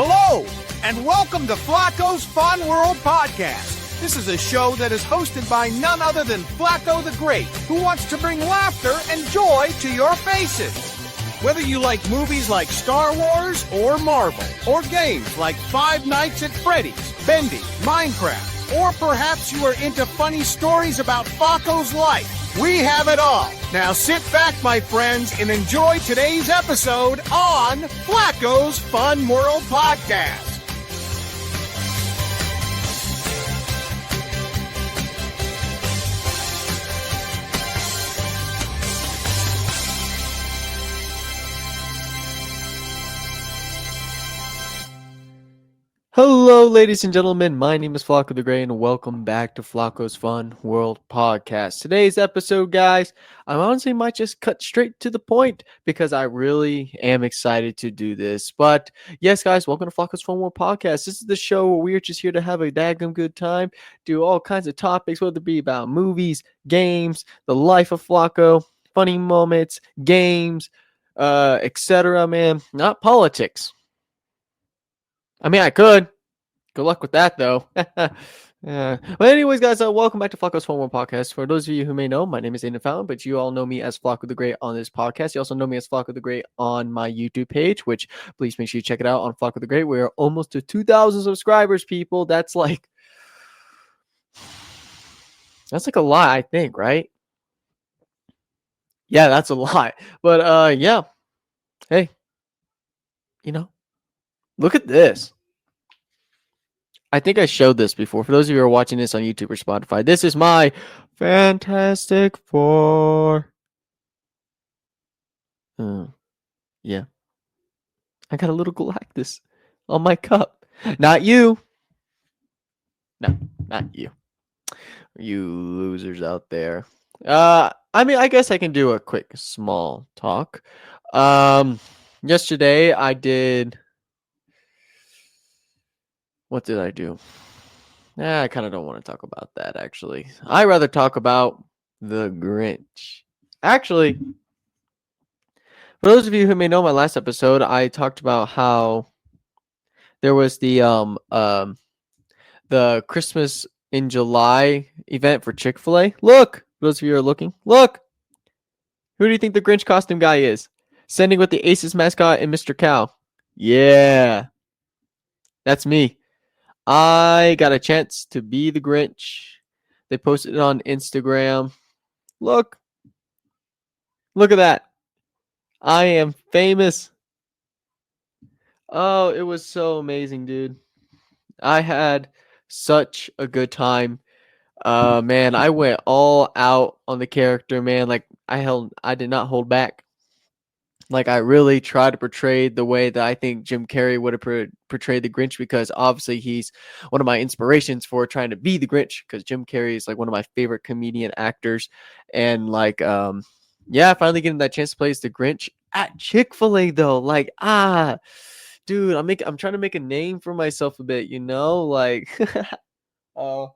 Hello, and welcome to Flaco's Fun World Podcast. This is a show that is hosted by none other than Flaco the Great, who wants to bring laughter and joy to your faces. Whether you like movies like Star Wars or Marvel, or games like Five Nights at Freddy's, Bendy, Minecraft, or perhaps you are into funny stories about Flaco's life, we have it all. Now sit back, my friends, and enjoy today's episode on Flaco's Fun World Podcast. Hello, ladies and gentlemen. My name is Flaco the Great, and welcome back to Flaco's Fun World Podcast. Today's episode, guys, I honestly might just cut straight to the point because I really am excited to do this. But yes, guys, welcome to Flaco's Fun World Podcast. This is the show where we're just here to have a daggum good time, do all kinds of topics, whether it be about movies, games, the life of Flaco, funny moments, games, etc. Man, not politics. I mean, I could. Good luck with that, though. But anyways, guys, welcome back to Flaco's Fun World Podcast. For those of you who may know, my name is Aiden Fountain, but you all know me as Flaco the Great on this podcast. You also know me as Flaco the Great on my YouTube page, which please make sure you check it out on Flaco the Great. We're almost to 2,000 subscribers, people. That's like a lot, I think, right? Yeah, that's a lot. But yeah. Hey, look at this. I think I showed this before. For those of you who are watching this on YouTube or Spotify, this is my Fantastic Four. Yeah. I got a little Galactus on my cup. Not you. No, not you. You losers out there. I mean, I guess I can do a quick small talk. Yesterday I did... What did I do? I kind of don't want to talk about that, actually. I'd rather talk about the Grinch. Actually, for those of you who may know my last episode, I talked about how there was the Christmas in July event for Chick-fil-A. Look, for those of you who are looking, look. Who do you think the Grinch costume guy is? Sending with the Aces mascot and Mr. Cow. Yeah, that's me. I got a chance to be the Grinch. They posted it on Instagram. Look at that. I am famous. Oh, it was so amazing, dude. I had such a good time. Man, I went all out on the character, man. Like I did not hold back. Like, I really try to portray the way that I think Jim Carrey would have portrayed the Grinch, because obviously he's one of my inspirations for trying to be the Grinch, because Jim Carrey is like one of my favorite comedian actors. And like, yeah, finally getting that chance to play as the Grinch at Chick-fil-A, though. Like, dude, I'm trying to make a name for myself a bit, like, Five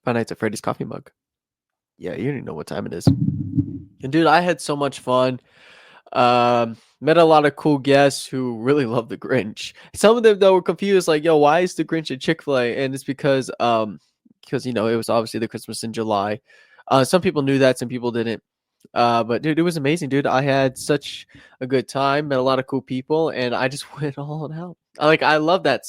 Nights at Freddy's coffee mug. Yeah, you didn't know what time it is. And dude, I had so much fun. Met a lot of cool guests who really love the Grinch. Some of them, though, were confused, like, yo, why is the Grinch at Chick-fil-A? And it's because it was obviously the Christmas in July. Some people knew that, some people didn't. But dude, it was amazing, dude. I had such a good time, met a lot of cool people, and I just went all out. I love that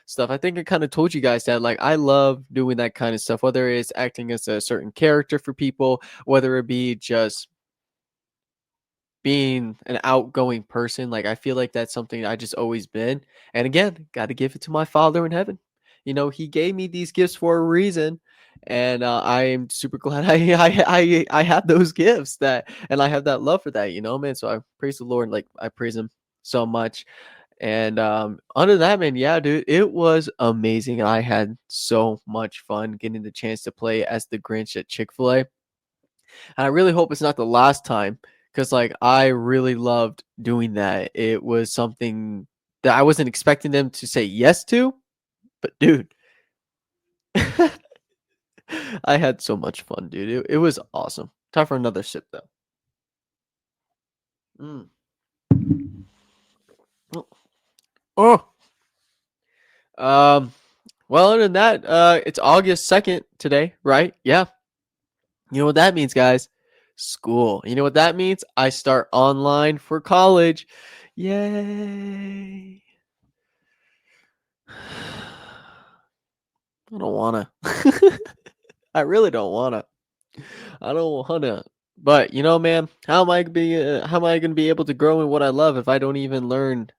stuff. I think I kind of told you guys that, like, I love doing that kind of stuff, whether it's acting as a certain character for people, whether it be just being an outgoing person. Like, I feel like that's something I just always been. And again, got to give it to my Father in heaven. He gave me these gifts for a reason, and I am super glad I have those gifts, and I have that love for that, man. So I praise the Lord. Like, I praise him so much. And other than that, man, yeah, dude, it was amazing. I had so much fun getting the chance to play as the Grinch at Chick-fil-A. And I really hope it's not the last time, because like, I really loved doing that. It was something that I wasn't expecting them to say yes to, but dude, I had so much fun, dude. It was awesome. Time for another sip, though. Oh. Um. Well, other than that, it's August 2nd today, right? Yeah. You know what that means, guys? School. You know what that means? I start online for college. Yay. I don't wanna. I really don't wanna. I don't wanna. But you know, man, how am I gonna be able to grow in what I love if I don't even learn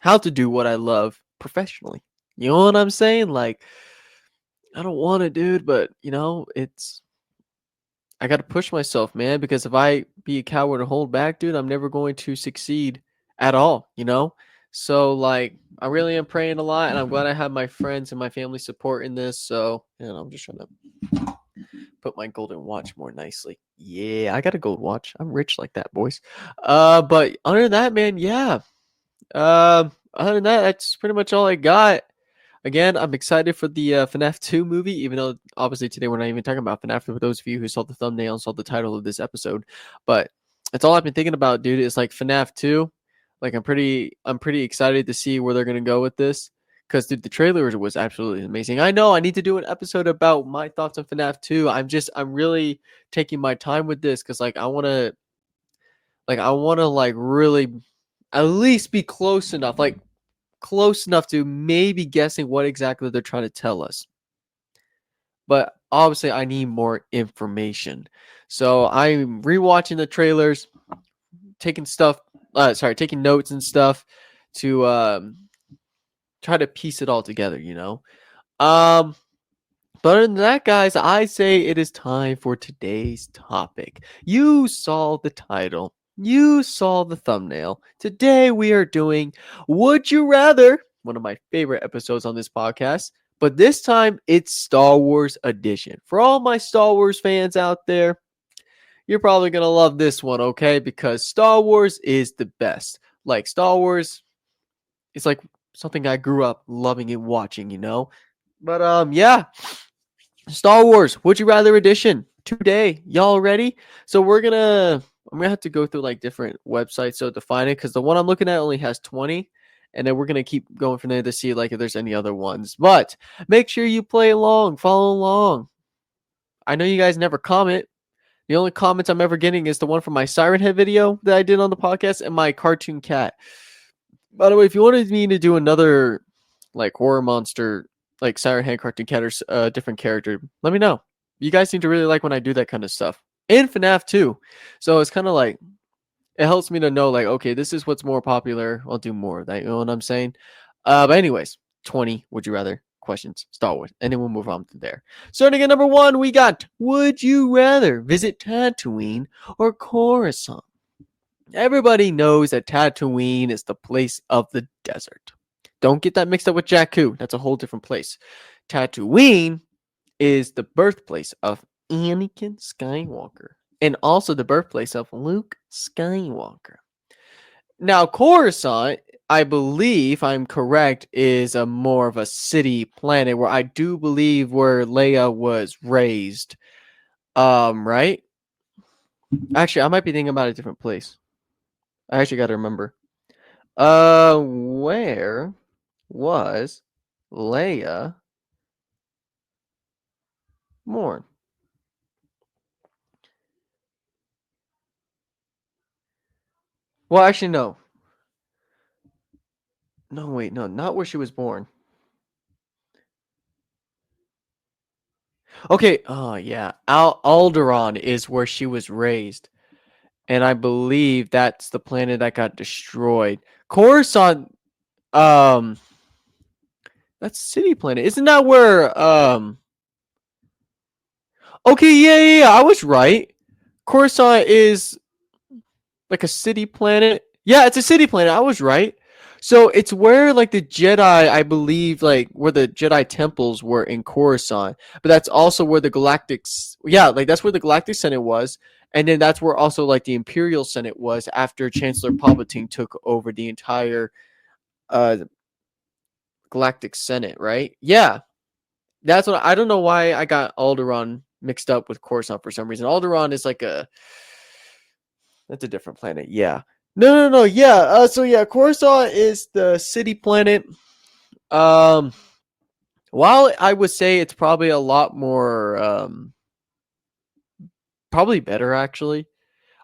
how to do what I love professionally? You know what I'm saying? Like, I don't want to, dude, but it's I got to push myself, man, because if I be a coward and hold back, dude, I'm never going to succeed at all? So, like, I really am praying a lot, and I'm glad I have my friends and my family support in this. So, I'm just trying to put my golden watch more nicely. Yeah, I got a gold watch. I'm rich like that, boys. But other than that, man, yeah. Other than that, that's pretty much all I got. Again, I'm excited for the FNAF 2 movie, even though obviously today we're not even talking about FNAF for those of you who saw the thumbnail and saw the title of this episode. But that's all I've been thinking about, dude. Is like FNAF 2. Like I'm pretty excited to see where they're gonna go with this. Because dude, the trailer was absolutely amazing. I know I need to do an episode about my thoughts on FNAF 2. I'm really taking my time with this because I wanna like really at least be close enough to maybe guessing what exactly they're trying to tell us. But obviously, I need more information. So I'm rewatching the trailers, taking notes and stuff to try to piece it all together. Um, but other than that, guys, I say it is time for today's topic. You saw the title. You saw the thumbnail. Today we are doing Would You Rather, one of my favorite episodes on this podcast. But this time it's Star Wars edition. For all my Star Wars fans out there, you're probably going to love this one, okay? Because Star Wars is the best. Like, Star Wars is like something I grew up loving and watching. But yeah. Star Wars Would You Rather edition today. Y'all ready? So I'm gonna have to go through like different websites so to find it because the one I'm looking at only has 20. And then we're gonna keep going from there to see like if there's any other ones. But make sure you play along, follow along. I know you guys never comment. The only comments I'm ever getting is the one from my Siren Head video that I did on the podcast and my cartoon cat. By the way, if you wanted me to do another like horror monster, like Siren Head cartoon cat or different character, let me know. You guys seem to really like when I do that kind of stuff. And FNAF too. So it's kind of like it helps me to know like, okay, this is what's more popular. I'll do more of that. You know what I'm saying? But anyways, 20 would you rather questions, Star Wars. And then we'll move on to there. Starting at number 1, we got would you rather visit Tatooine or Coruscant? Everybody knows that Tatooine is the place of the desert. Don't get that mixed up with Jakku. That's a whole different place. Tatooine is the birthplace of Anakin Skywalker and also the birthplace of Luke Skywalker. Now, Coruscant, I believe, if I'm correct, is a more of a city planet where I do believe where Leia was raised. Right? Actually, I might be thinking about a different place. I actually got to remember. Where was Leia born? Well, actually, no. No, wait, no, not where she was born. Okay, oh yeah, Alderaan is where she was raised, and I believe that's the planet that got destroyed. Coruscant, um, that's City Planet, isn't that where? Okay, yeah, I was right. Coruscant is like a city planet. Yeah, it's a city planet. I was right. So it's where like the Jedi, I believe, like where the Jedi temples were in Coruscant. But that's also where the yeah, like that's where the Galactic Senate was. And then that's where also like the Imperial Senate was after Chancellor Palpatine took over the entire uh Galactic Senate, right? Yeah. That's what I don't know why I got Alderaan mixed up with Coruscant for some reason. Alderaan is like that's a different planet. Yeah. No. Yeah. So yeah, Coruscant is the city planet. Um, while I would say it's probably a lot more, probably better actually.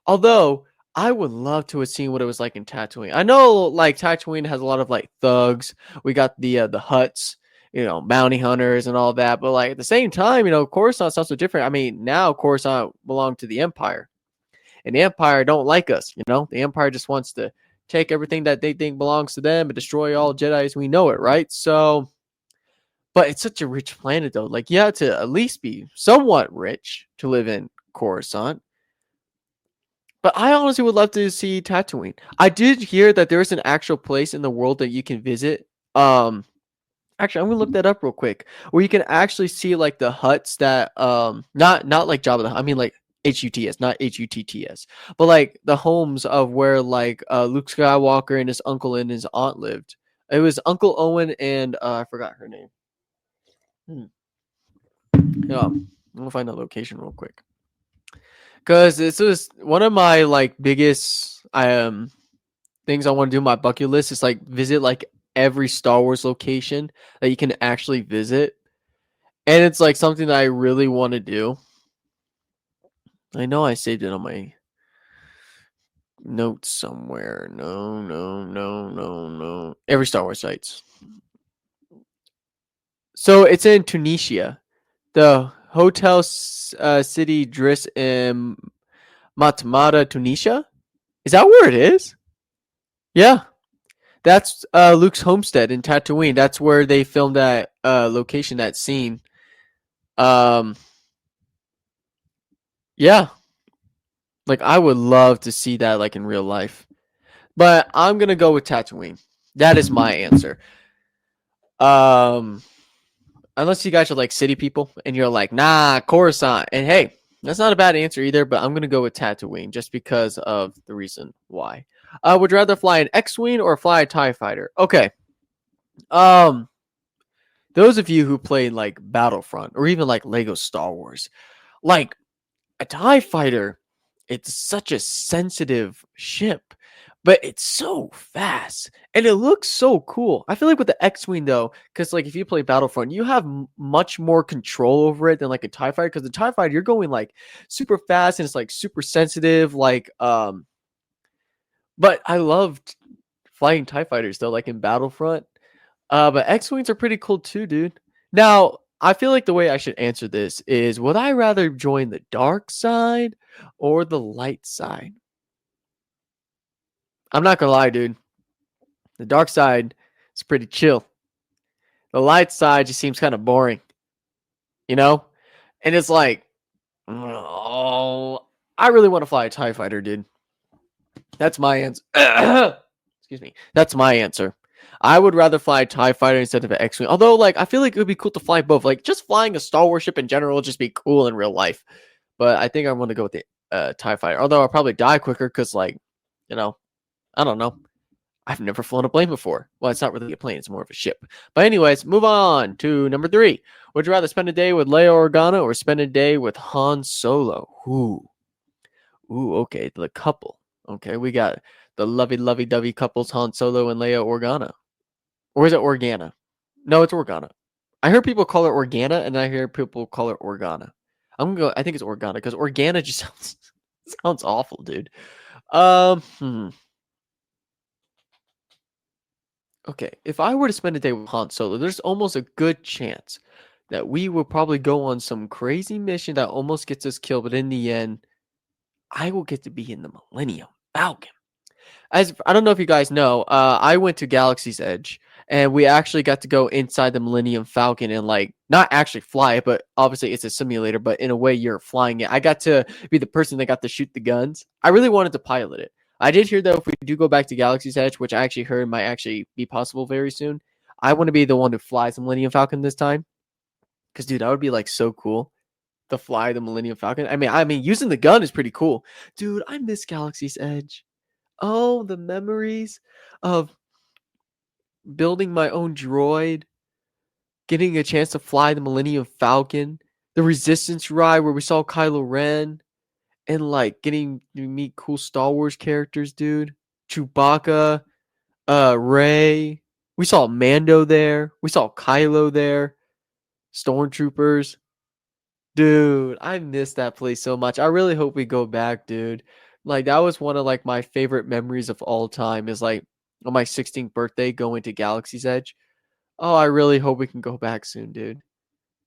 Although I would love to have seen what it was like in Tatooine. I know like Tatooine has a lot of like thugs. We got the huts, bounty hunters and all that. But like at the same time, Coruscant's also different. I mean, now Coruscant belonged to the Empire, and the Empire don't like us. The Empire just wants to take everything that they think belongs to them and destroy all Jedi as we know it, right? So, but it's such a rich planet though. Like you have to at least be somewhat rich to live in Coruscant. But I honestly would love to see Tatooine. I did hear that there's an actual place in the world that you can visit. Um, Actually, I'm gonna look that up real quick, where you can actually see like the huts that not like Jabba the Hutt. I mean like HUTS, not HUTTS, but like the homes of where like Luke Skywalker and his uncle and his aunt lived. It was Uncle Owen and I forgot her name. Hmm. Yeah, I'm gonna find the location real quick. Because this was one of my like biggest things I want to do on my bucket list is like visit like every Star Wars location that you can actually visit. And it's like something that I really want to do. I know I saved it on my notes somewhere. No. Every Star Wars sites. So it's in Tunisia. The Hotel City Driss in Matmata, Tunisia. Is that where it is? Yeah. That's Luke's homestead in Tatooine. That's where they filmed that location, that scene. Um, yeah, like I would love to see that like in real life. But I'm gonna go with Tatooine. That is my answer. Um, unless you guys are like city people and you're like, nah, Coruscant. And hey, that's not a bad answer either. But I'm gonna go with Tatooine just because of the reason why. Would you rather fly an X-wing or fly a Tie Fighter? Okay. Um, those of you who played like Battlefront or even like Lego Star Wars, like a TIE fighter, it's such a sensitive ship, but it's so fast and it looks so cool. I feel like with the X-Wing though, because like if you play Battlefront, you have much more control over it than like a TIE fighter. Because the TIE fighter, you're going like super fast and it's like super sensitive. But I loved flying TIE fighters though, like in Battlefront. But X-Wings are pretty cool too, dude. Now, I feel like the way I should answer this is would I rather join the dark side or the light side? I'm not gonna lie, dude. The dark side is pretty chill. The light side just seems kind of boring, you know? And it's like, oh, I really want to fly a TIE fighter, dude. That's my answer. Excuse me. That's my answer. I would rather fly a TIE fighter instead of an X-Wing. Although, like, I feel like it would be cool to fly both. Like, just flying a Star Wars ship in general would just be cool in real life. But I think I want to go with the TIE fighter. Although I'll probably die quicker because, like, you know, I don't know. I've never flown a plane before. Well, it's not really a plane, it's more of a ship. But, anyways, move on to number 3. Would you rather spend a day with Leia Organa or spend a day with Han Solo? Ooh, okay. The couple. Okay, we got the lovey-dovey couples Han Solo and Leia Organa. Or is it Organa? No, it's Organa. I heard people call it Organa, and I hear people call it Organa. I'm gonna go. I think it's Organa because Organa just sounds awful, dude. Hmm. Okay, if I were to spend a day with Han Solo, there's almost a good chance that we will probably go on some crazy mission that almost gets us killed, but in the end, I will get to be in the Millennium Falcon. As I don't know if you guys know, I went to Galaxy's Edge and we actually got to go inside the Millennium Falcon and like not actually fly it, but obviously it's a simulator, but in a way you're flying it. I got to be the person that got to shoot the guns. I really wanted to pilot it. I did hear though if we do go back to Galaxy's Edge, which I actually heard might actually be possible very soon, I want to be the one who flies the Millennium Falcon this time. Cause dude, that would be like so cool to fly the Millennium Falcon. I mean, using the gun is pretty cool. Dude, I miss Galaxy's Edge. Oh, the memories of building my own droid, getting a chance to fly the Millennium Falcon, the Resistance ride where we saw Kylo Ren, and like getting to meet cool Star Wars characters, dude. Chewbacca, Ray. We saw Mando there. We saw Kylo there. Stormtroopers. Dude, I miss that place so much. I really hope we go back, dude. Like that was one of like my favorite memories of all time is like on my 16th birthday going to Galaxy's Edge. Oh, I really hope we can go back soon, dude.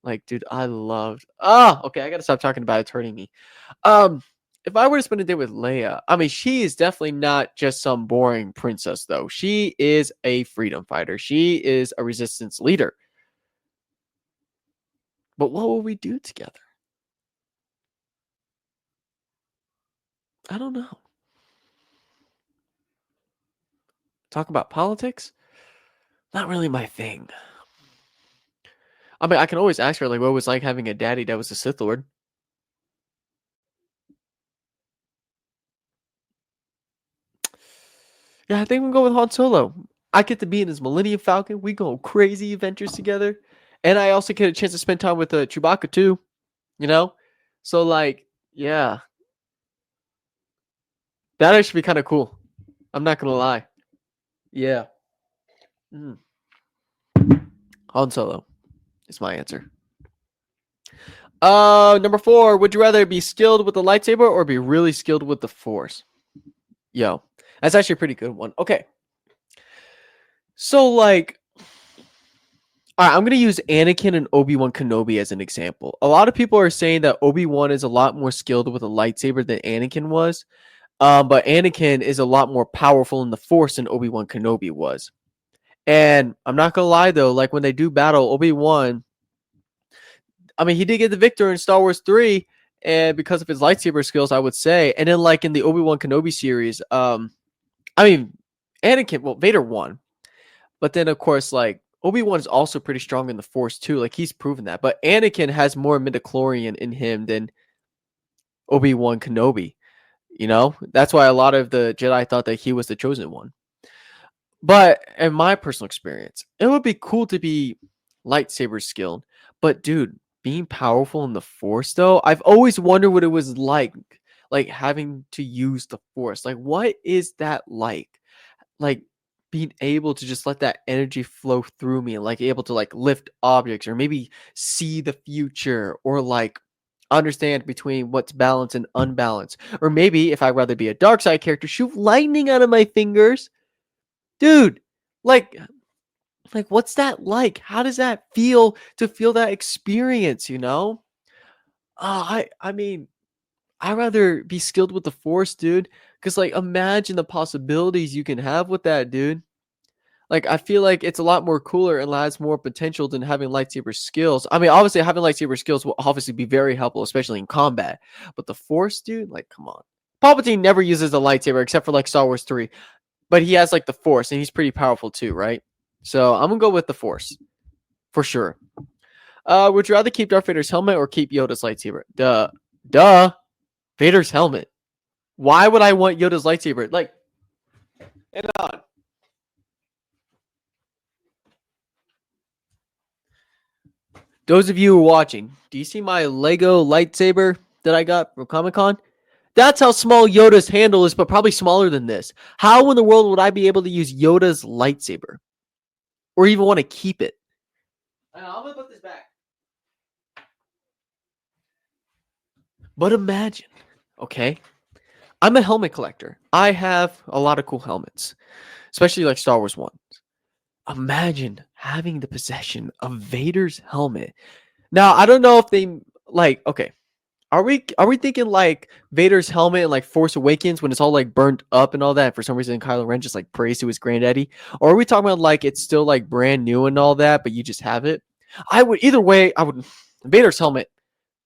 Like, dude, I loved. Okay, I gotta stop talking about it. It's hurting me. Um, if I were to spend a day with Leia, I mean, she is definitely not just some boring princess, though. She is a freedom fighter. She is a resistance leader. But what will we do together? I don't know. Talk about politics? Not really my thing. I mean, I can always ask her like, what it was like having a daddy that was a Sith Lord. Yeah, I think we'll go with Han Solo. I get to be in his Millennium Falcon. We go on crazy adventures together, and I also get a chance to spend time with Chewbacca too. You know, so like, yeah, that actually be kind of cool. I'm not gonna lie. Yeah, mm. Han Solo is my answer. Number 4. Would you rather be skilled with the lightsaber or be really skilled with the Force? Yo, that's actually a pretty good one. Okay, so like, all right, I'm gonna use Anakin and Obi-Wan Kenobi as an example. A lot of people are saying that Obi-Wan is a lot more skilled with a lightsaber than Anakin was. But Anakin is a lot more powerful in the Force than Obi-Wan Kenobi was. And I'm not gonna lie though, like when they do battle, Obi-Wan, I mean, he did get the victor in Star Wars 3, and because of his lightsaber skills, I would say. And then like in the Obi-Wan Kenobi series, I mean, Anakin, well, Vader won, but then of course, like Obi-Wan is also pretty strong in the Force too. Like he's proven that. But Anakin has more midichlorian in him than Obi-Wan Kenobi. You know, that's why a lot of the Jedi thought that he was the chosen one. But in my personal experience, it would be cool to be lightsaber skilled. But dude, being powerful in the Force though, I've always wondered what it was like having to use the Force. Like, what is that like? Like being able to just let that energy flow through me and like able to like lift objects or maybe see the future or like understand between what's balanced and unbalanced. Or maybe if I'd rather be a dark side character, shoot lightning out of my fingers. Dude, like what's that like? How does that feel to feel that experience, you know? I mean, I'd rather be skilled with the Force, dude. Cause like imagine the possibilities you can have with that, dude. Like I feel like it's a lot more cooler and has more potential than having lightsaber skills. I mean, obviously having lightsaber skills will obviously be very helpful, especially in combat. But the Force, dude, like come on. Palpatine never uses a lightsaber except for like Star Wars 3. But he has like the Force and he's pretty powerful too, right? So I'm gonna go with the Force. For sure. Would you rather keep Darth Vader's helmet or keep Yoda's lightsaber? Duh. Vader's helmet. Why would I want Yoda's lightsaber? Like, and on. Those of you who are watching, do you see my Lego lightsaber that I got from Comic Con? That's how small Yoda's handle is, but probably smaller than this. How in the world would I be able to use Yoda's lightsaber? Or even want to keep it? I'm gonna put this back. But imagine, okay? I'm a helmet collector. I have a lot of cool helmets, especially like Star Wars ones. Imagine having the possession of Vader's helmet. Now, I don't know if they like, okay. Are we thinking like Vader's helmet and like Force Awakens when it's all like burnt up and all that? For some reason, Kylo Ren just like prays to his granddaddy, or are we talking about like it's still like brand new and all that, but you just have it? I would either way. I would Vader's helmet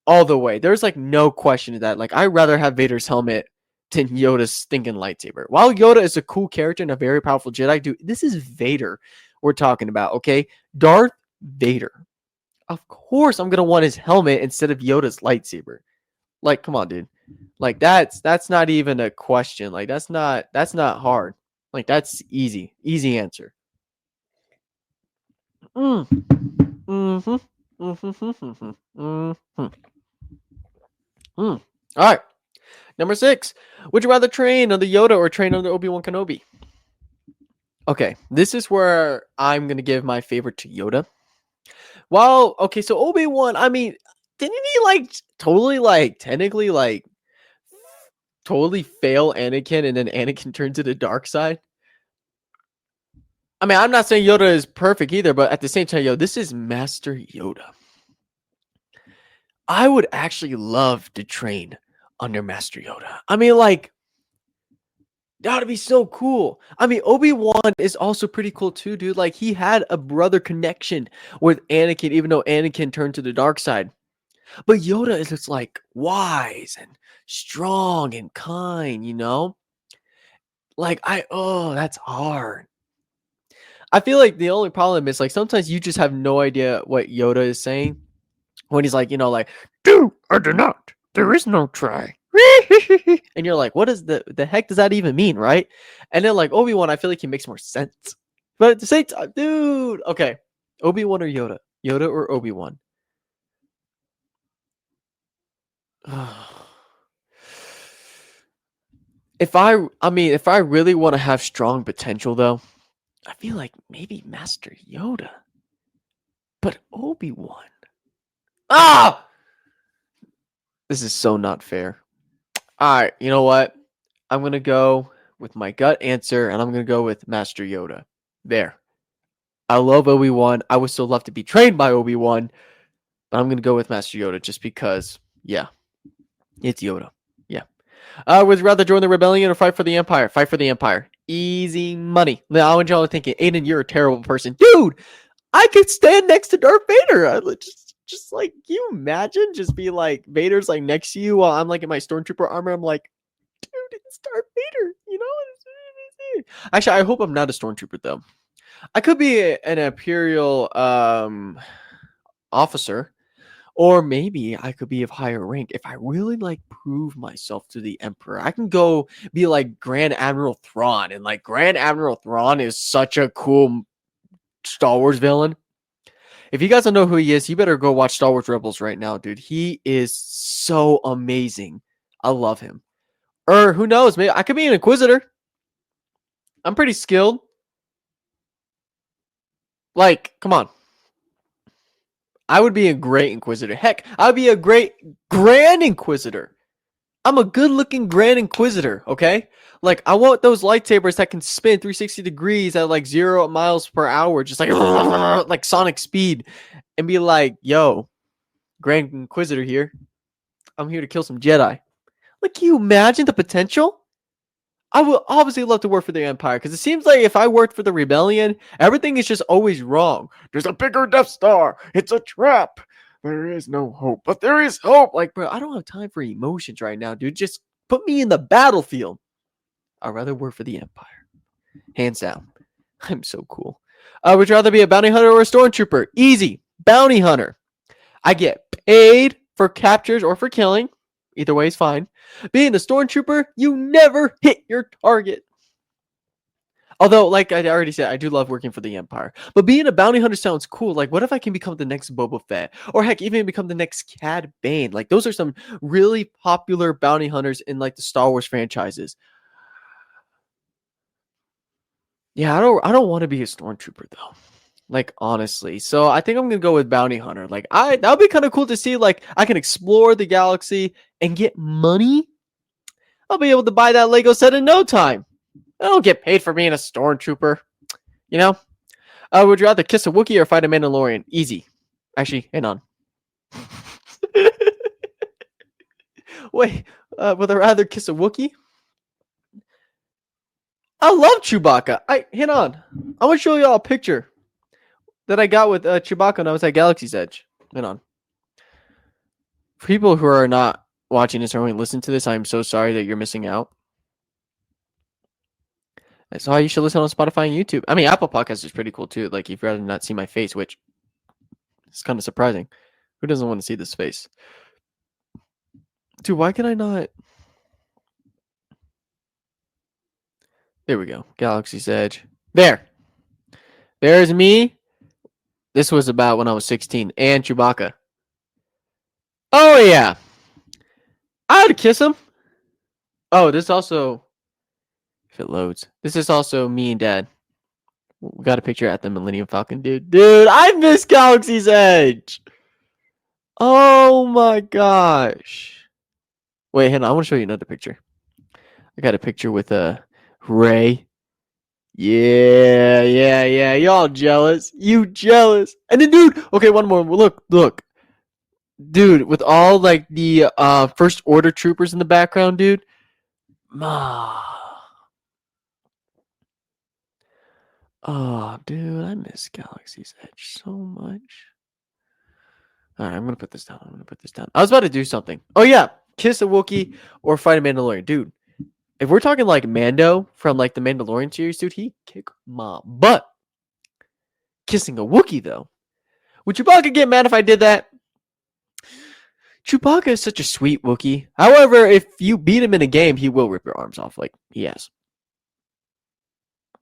all the way. There's like no question to that. Like I'd rather have Vader's helmet than Yoda's stinking lightsaber. While Yoda is a cool character and a very powerful Jedi, dude, this is Vader we're talking about. Okay, Darth Vader. Of course, I'm gonna want his helmet instead of Yoda's lightsaber. Like, come on, dude. Like that's not even a question. Like that's not hard. Like that's easy. Easy answer. Mm. Mm-hmm. Mm-hmm. Mm-hmm. Mm-hmm. Mm. All right. Number 6. Would you rather train under Yoda or train under Obi-Wan Kenobi? Okay, this is where I'm going to give my favorite to Yoda. Well, okay, so Obi-Wan, I mean, didn't he technically totally fail Anakin and then Anakin turned to the dark side? I mean, I'm not saying Yoda is perfect either, but at the same time, this is Master Yoda. I would actually love to train under Master Yoda. I mean, that would be so cool. I mean, Obi-Wan is also pretty cool too, dude. Like, he had a brother connection with Anakin, even though Anakin turned to the dark side. But Yoda is just wise and strong and kind, that's hard. I feel like the only problem is sometimes you just have no idea what Yoda is saying when he's do or do not. There is no try. And you're like, what is the heck does that even mean, right? And then Obi-Wan, I feel like he makes more sense. But at the same time, dude, okay. Obi-Wan or Yoda? Yoda or Obi-Wan? If I really want to have strong potential though, I feel like maybe Master Yoda. But Obi-Wan. Ah! This is so not fair. All right, you know what? I'm going to go with my gut answer, and I'm going to go with Master Yoda. There. I love Obi-Wan. I would still love to be trained by Obi-Wan, but I'm going to go with Master Yoda just because, yeah, it's Yoda. Yeah. Would you rather join the rebellion or fight for the Empire? Fight for the Empire. Easy money. Now, I want y'all thinking, Aiden, you're a terrible person. Dude, I could stand next to Darth Vader. Just can you imagine just be Vader's next to you while I'm in my stormtrooper armor? I'm like, dude, it's Darth Vader, Actually, I hope I'm not a stormtrooper though. I could be an Imperial officer, or maybe I could be of higher rank if I really prove myself to the Emperor. I can go be Grand Admiral Thrawn, and Grand Admiral Thrawn is such a cool Star Wars villain. If you guys don't know who he is, you better go watch Star Wars Rebels right now, dude. He is so amazing. I love him. Or who knows? Maybe I could be an Inquisitor. I'm pretty skilled. Come on. I would be a great Inquisitor. Heck, I would be a great Grand Inquisitor. I'm a good-looking Grand Inquisitor, okay? I want those lightsabers that can spin 360 degrees at 0 miles per hour, just like Sonic speed, and be yo, Grand Inquisitor here. I'm here to kill some Jedi. Can you imagine the potential? I would obviously love to work for the Empire, because it seems like if I worked for the Rebellion, everything is just always wrong. There's a bigger Death Star. It's a trap. There is no hope, but there is hope. Bro, I don't have time for emotions right now, dude. Just put me in the battlefield. I'd rather work for the Empire. Hands down. I'm so cool. Would you rather be a bounty hunter or a stormtrooper? Easy. Bounty hunter. I get paid for captures or for killing. Either way is fine. Being a stormtrooper, you never hit your target. Although, like I already said, I do love working for the Empire. But being a bounty hunter sounds cool. What if I can become the next Boba Fett? Or heck, even become the next Cad Bane? Those are some really popular bounty hunters in the Star Wars franchises. Yeah, I don't want to be a stormtrooper though. Honestly. So I think I'm gonna go with bounty hunter. That would be kind of cool to see. I can explore the galaxy and get money. I'll be able to buy that Lego set in no time. I don't get paid for being a stormtrooper. Would you rather kiss a Wookiee or fight a Mandalorian? Easy. Actually, hang on. Wait, would I rather kiss a Wookiee? I love Chewbacca. Hang on. I want to show y'all a picture that I got with Chewbacca when I was at Galaxy's Edge. Hang on. For people who are not watching this or only listen to this, I'm so sorry that you're missing out. That's why you should listen on Spotify and YouTube. I mean, Apple Podcasts is pretty cool too. If you'd rather not see my face, which is kind of surprising. Who doesn't want to see this face? Dude, why can I not? There we go. Galaxy's Edge. There. There's me. This was about when I was 16. And Chewbacca. Oh, yeah. I would kiss him. Oh, this also, if it loads, this is also me and Dad. We got a picture at the Millennium Falcon, dude. Dude, I miss Galaxy's Edge. Oh my gosh. Wait, hang on. I want to show you another picture. I got a picture with Ray. Yeah. Y'all jealous? You jealous? And then, dude. Okay, one more. Look, dude. With all like the first order troopers in the background, dude. Oh, dude, I miss Galaxy's Edge so much. All right, I'm gonna put this down. I was about to do something. Oh yeah, kiss a Wookiee or fight a Mandalorian, dude. If we're talking like Mando from like the Mandalorian series, dude, he kick my butt. Kissing a Wookiee though, would Chewbacca get mad if I did that? Chewbacca is such a sweet Wookiee. However, if you beat him in a game, he will rip your arms off like he has.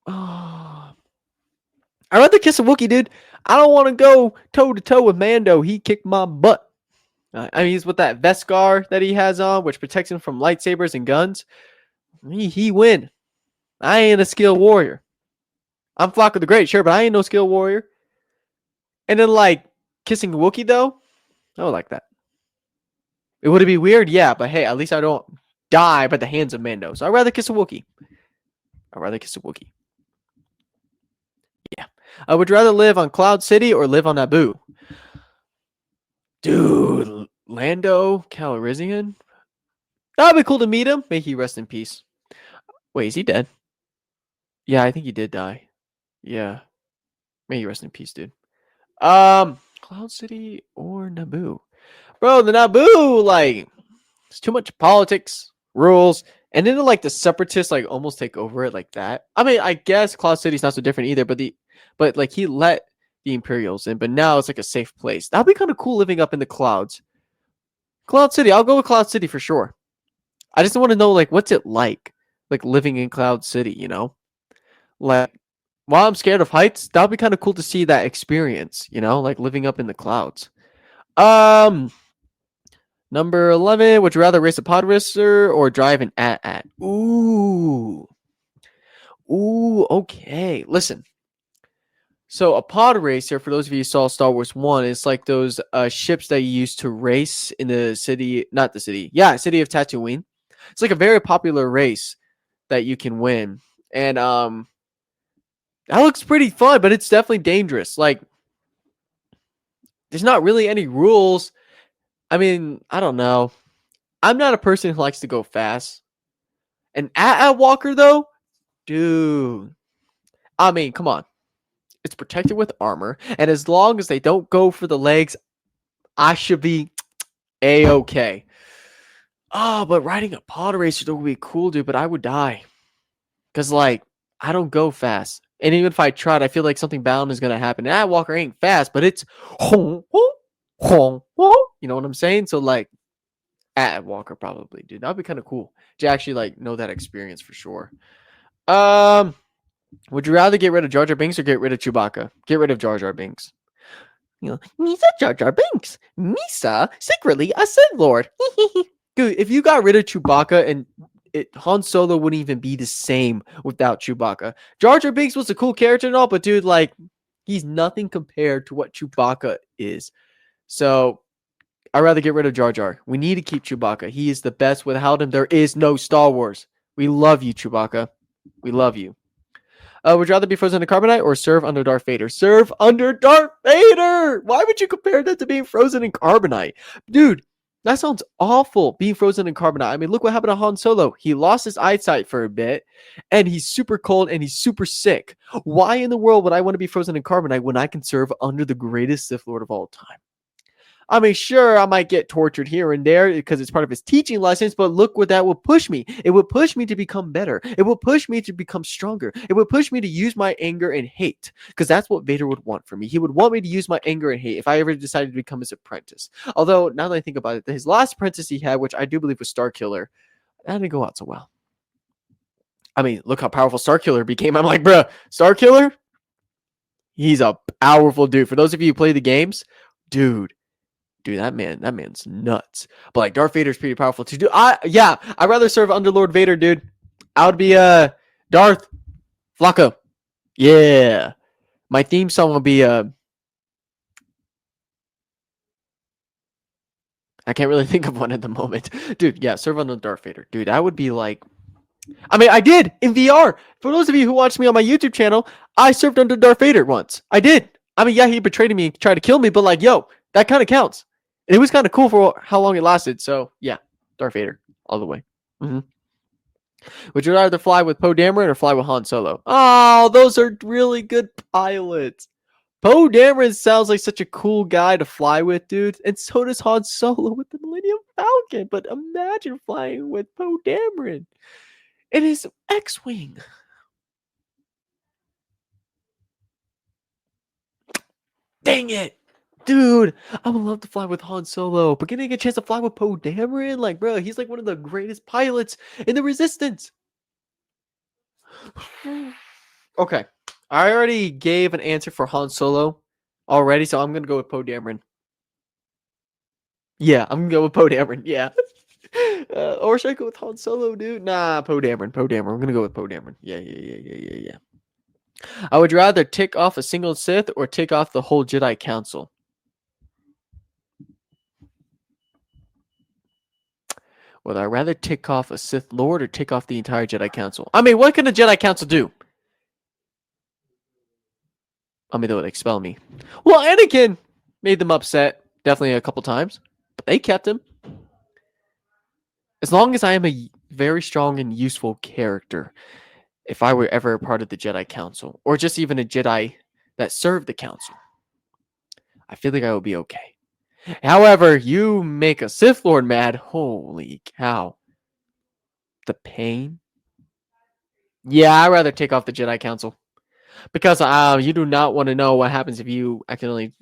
Oh, I'd rather kiss a Wookiee, dude. I don't want to go toe to toe with Mando. He kicked my butt. I mean, he's with that Veskar that he has on, which protects him from lightsabers and guns. He win. I ain't a skilled warrior. I'm Flaco the Great, sure, but I ain't no skilled warrior. And then, like, kissing a Wookiee, though, I would like that. It would be weird, yeah, but hey, at least I don't die by the hands of Mando. So I'd rather kiss a Wookiee. Yeah. I would rather live on Cloud City or live on Naboo. Dude, Lando Calrissian? That would be cool to meet him. May he rest in peace. Wait, is he dead? Yeah, I think he did die. Yeah. May he rest in peace, dude. Cloud City or Naboo? Bro, the Naboo, like, it's too much politics, rules, and then like the separatists like almost take over it like that. I mean, I guess Cloud City's not so different either, but like he let the Imperials in, but now it's like a safe place. That'd be kind of cool living up in the clouds. Cloud City, I'll go with Cloud City for sure. I just want to know like what's it like living in Cloud City, you know? Like while I'm scared of heights, that'd be kind of cool to see that experience, you know, like living up in the clouds. Um Number 11, would you rather race a pod racer or drive an AT-AT? Ooh, okay. Listen. So a pod racer, for those of you who saw Star Wars 1, it's like those ships that you use to race in the city, not the city. Yeah, city of Tatooine. It's like a very popular race that you can win. And that looks pretty fun, but it's definitely dangerous. Like there's not really any rules. I mean, I don't know. I'm not a person who likes to go fast. An AT-AT walker though, dude. I mean, come on. It's protected with armor, and as long as they don't go for the legs, I should be a-okay. Oh, but riding a pod racer would be cool, dude, but I would die. Because, like, I don't go fast. And even if I tried, I feel like something bad is going to happen. And walker ain't fast, but it's you know what I'm saying? So, like, at walker probably, dude. That'd be kind of cool to actually, like, know that experience for sure. Would you rather get rid of Jar Jar Binks or get rid of Chewbacca? Get rid of Jar Jar Binks. You know, Misa Jar Jar Binks. Misa, secretly a Sith Lord. Dude, if you got rid of Chewbacca and Han Solo wouldn't even be the same without Chewbacca. Jar Jar Binks was a cool character and all, but dude, like, he's nothing compared to what Chewbacca is. So, I'd rather get rid of Jar Jar. We need to keep Chewbacca. He is the best. Without him, there is no Star Wars. We love you, Chewbacca. We love you. Would you rather be frozen in carbonite or serve under Darth Vader? Serve under Darth Vader! Why would you compare that to being frozen in carbonite? Dude, that sounds awful, being frozen in carbonite. I mean, look what happened to Han Solo. He lost his eyesight for a bit, and he's super cold, and he's super sick. Why in the world would I want to be frozen in carbonite when I can serve under the greatest Sith Lord of all time? I mean, sure, I might get tortured here and there because it's part of his teaching lessons, but look what that will push me. It will push me to become better. It will push me to become stronger. It will push me to use my anger and hate because that's what Vader would want from me. He would want me to use my anger and hate if I ever decided to become his apprentice. Although, now that I think about it, his last apprentice he had, which I do believe was Starkiller, that didn't go out so well. I mean, look how powerful Starkiller became. I'm like, bruh, Starkiller? He's a powerful dude. For those of you who play the games, dude, dude, that man's nuts. But like Darth Vader's pretty powerful too. Dude, I'd rather serve under Lord Vader, dude. I would be Darth Flaco. Yeah. My theme song will be I can't really think of one at the moment. Dude, yeah, serve under Darth Vader. Dude, that would be like I mean, I did in VR. For those of you who watch me on my YouTube channel, I served under Darth Vader once. I did. I mean, yeah, he betrayed me, tried to kill me, but like, yo, that kind of counts. And it was kind of cool for how long it lasted. So yeah, Darth Vader all the way. Mm-hmm. Would you rather fly with Poe Dameron or fly with Han Solo? Oh, those are really good pilots. Poe Dameron sounds like such a cool guy to fly with, dude. And so does Han Solo with the Millennium Falcon. But imagine flying with Poe Dameron in his X-Wing. Dang it. Dude, I would love to fly with Han Solo, but getting a chance to fly with Poe Dameron, like, bro, he's like one of the greatest pilots in the Resistance. Okay, I already gave an answer for Han Solo already, so I'm gonna go with Poe Dameron. Yeah, I'm gonna go with Poe Dameron. Yeah. Or should I go with Han Solo, dude? Nah, Poe Dameron. Poe Dameron. I'm gonna go with Poe Dameron. Yeah. I would rather tick off a single Sith or tick off the whole Jedi Council. Would I rather tick off a Sith Lord or tick off the entire Jedi Council? I mean, what can the Jedi Council do? I mean, they would expel me. Well, Anakin made them upset definitely a couple times, but they kept him. As long as I am a very strong and useful character, if I were ever a part of the Jedi Council, or just even a Jedi that served the Council, I feel like I would be okay. However, you make a Sith Lord mad, holy cow. The pain. Yeah, I'd rather take off the Jedi Council. Because you do not want to know what happens if you accidentally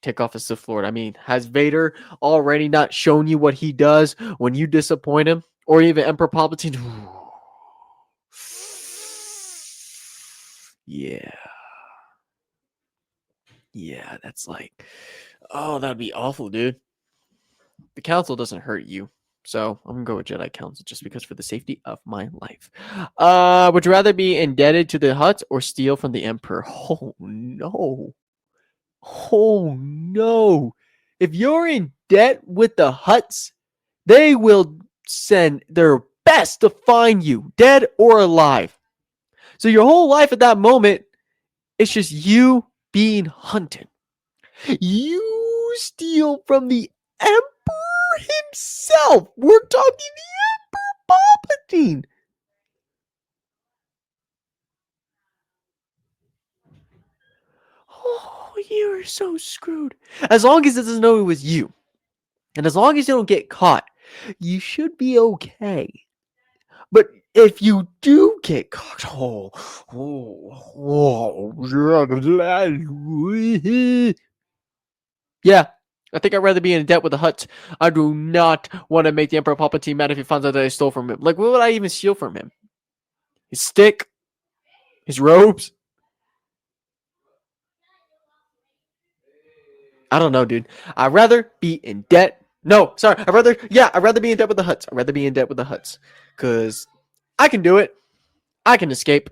take off a Sith Lord. I mean, has Vader already not shown you what he does when you disappoint him? Or even Emperor Palpatine? Yeah. Yeah, that's like, oh, that'd be awful, dude. The Council doesn't hurt you. So I'm gonna go with Jedi Council just because for the safety of my life. Would you rather be indebted to the Hutts or steal from the Emperor? Oh no. Oh no. If you're in debt with the Hutts, they will send their best to find you, dead or alive. So your whole life at that moment, it's just you being hunted. You steal from the Emperor himself. We're talking the Emperor Palpatine. Oh, you're so screwed. As long as it doesn't know it was you, and as long as you don't get caught, you should be okay. But if you do get caught, yeah, I think I'd rather be in debt with the Hutts. I do not want to make the Emperor Palpatine mad if he finds out that I stole from him. Like, what would I even steal from him? His stick? His robes? I don't know, dude. I'd rather be in debt. No, sorry. I'd rather be in debt with the Hutts. I'd rather be in debt with the Hutts. Because I can do it. I can escape.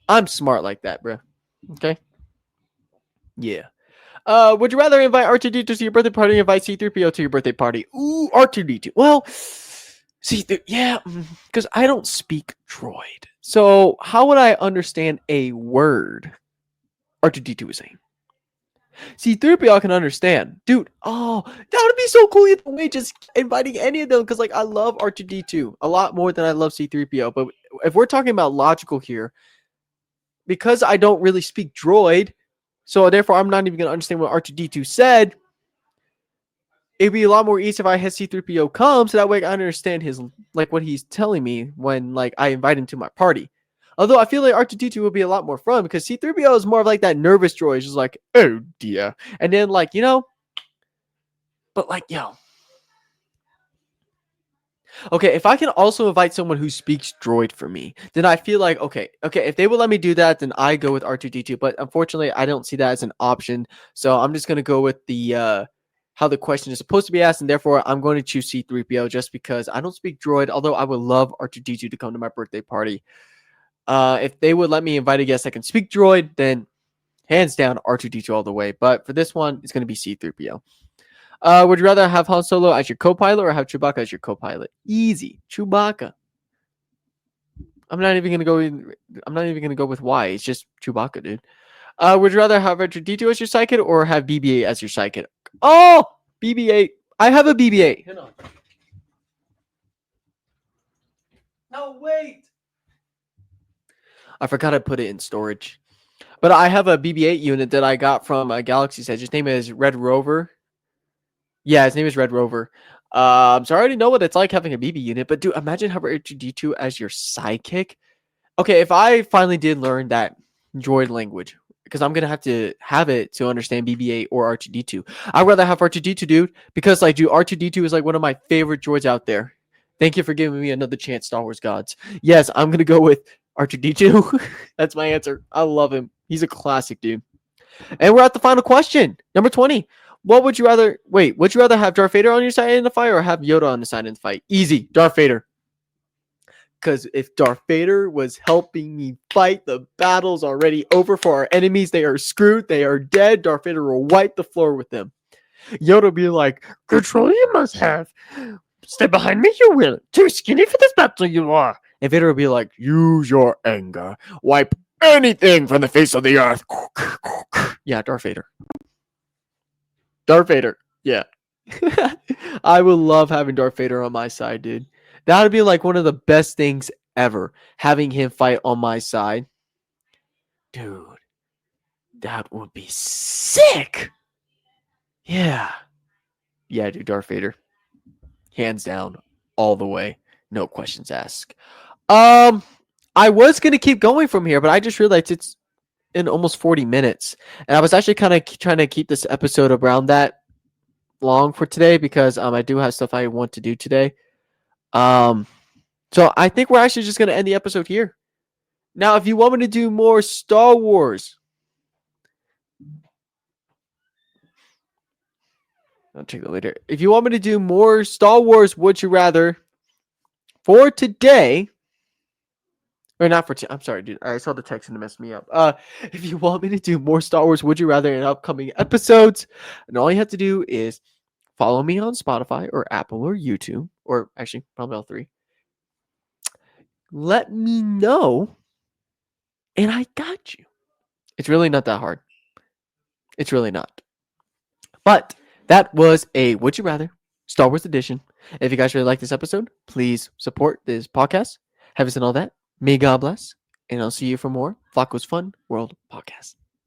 I'm smart like that, bro. Okay? Yeah. Would you rather invite R2D2 to your birthday party or invite C3PO to your birthday party? Ooh, R2D2. Well, yeah, because I don't speak droid. So how would I understand a word R2D2 is saying? C3PO can understand. Dude, oh, that would be so cool either way, just inviting any of them, because like I love R2D2 a lot more than I love C3PO. But if we're talking about logical here, because I don't really speak droid, so therefore I'm not even going to understand what R2D2 said, it'd be a lot more easy if I had C3PO come, so that way I understand his, like, what he's telling me when, like, I invite him to my party. Although I feel like R2D2 would be a lot more fun because C3PO is more of like that nervous droid. He's just like, oh dear. And then, like, but like, okay, if I can also invite someone who speaks droid for me, then I feel like, okay, if they will let me do that, then I go with R2D2. But unfortunately, I don't see that as an option. So I'm just going to go with the how the question is supposed to be asked, and therefore I'm going to choose C3PO just because I don't speak droid, although I would love R2D2 to come to my birthday party. If they would let me invite a guest that can speak droid, then hands down R2D2 all the way. But for this one, it's going to be C3PO. Would you rather have Han Solo as your co-pilot or have Chewbacca as your co-pilot? Easy, Chewbacca. I'm not even gonna go with why. It's just Chewbacca, dude. Would you rather have R2D2 as your sidekick or have BB-8 as your sidekick? Oh, BB-8. I have a BB-8. Hang on. No, wait. I forgot I put it in storage. But I have a BB-8 unit that I got from Galaxy's Edge. His name is Red Rover. Yeah, his name is Red Rover. So I already know what it's like having a BB unit. But dude, imagine having R2D2 as your sidekick. Okay, if I finally did learn that droid language, because I'm gonna have to have it to understand BB-8 or R2D2. I'd rather have R2D2, dude, because like, dude, R2D2 is like one of my favorite droids out there. Thank you for giving me another chance, Star Wars gods. Yes, I'm gonna go with R2D2. That's my answer. I love him. He's a classic, dude. And we're at the final question, number 20. What would you rather? Wait, would you rather have Darth Vader on your side in the fight or have Yoda on the side in the fight? Easy, Darth Vader. Because if Darth Vader was helping me fight, the battle's already over for our enemies. They are screwed. They are dead. Darth Vader will wipe the floor with them. Yoda will be like, control you must have. Stay behind me, you will. Too skinny for this battle you are. And Vader will be like, use your anger. Wipe anything from the face of the earth. Yeah, Darth Vader. Darth Vader. Yeah. I would love having Darth Vader on my side, dude. That would be like one of the best things ever, having him fight on my side. Dude, that would be sick. Yeah. Yeah, dude, Darth Vader. Hands down, all the way. No questions asked. I was going to keep going from here, but I just realized it's in almost 40 minutes. And I was actually kind of trying to keep this episode around that long for today because I do have stuff I want to do today. So I think we're actually just going to end the episode here. Now, if you want me to do more Star Wars, I'll check that later. If you want me to do more Star Wars, would you rather for today, or not for today? I'm sorry, dude. I saw the text and it messed me up. If you want me to do more Star Wars, would you rather in upcoming episodes, and all you have to do is follow me on Spotify or Apple or YouTube, or actually probably all three. Let me know, and I got you. It's really not that hard. It's really not. But that was a Would You Rather Star Wars edition. If you guys really like this episode, please support this podcast. Have us and all that. May God bless. And I'll see you for more Flaco's Fun World Podcast.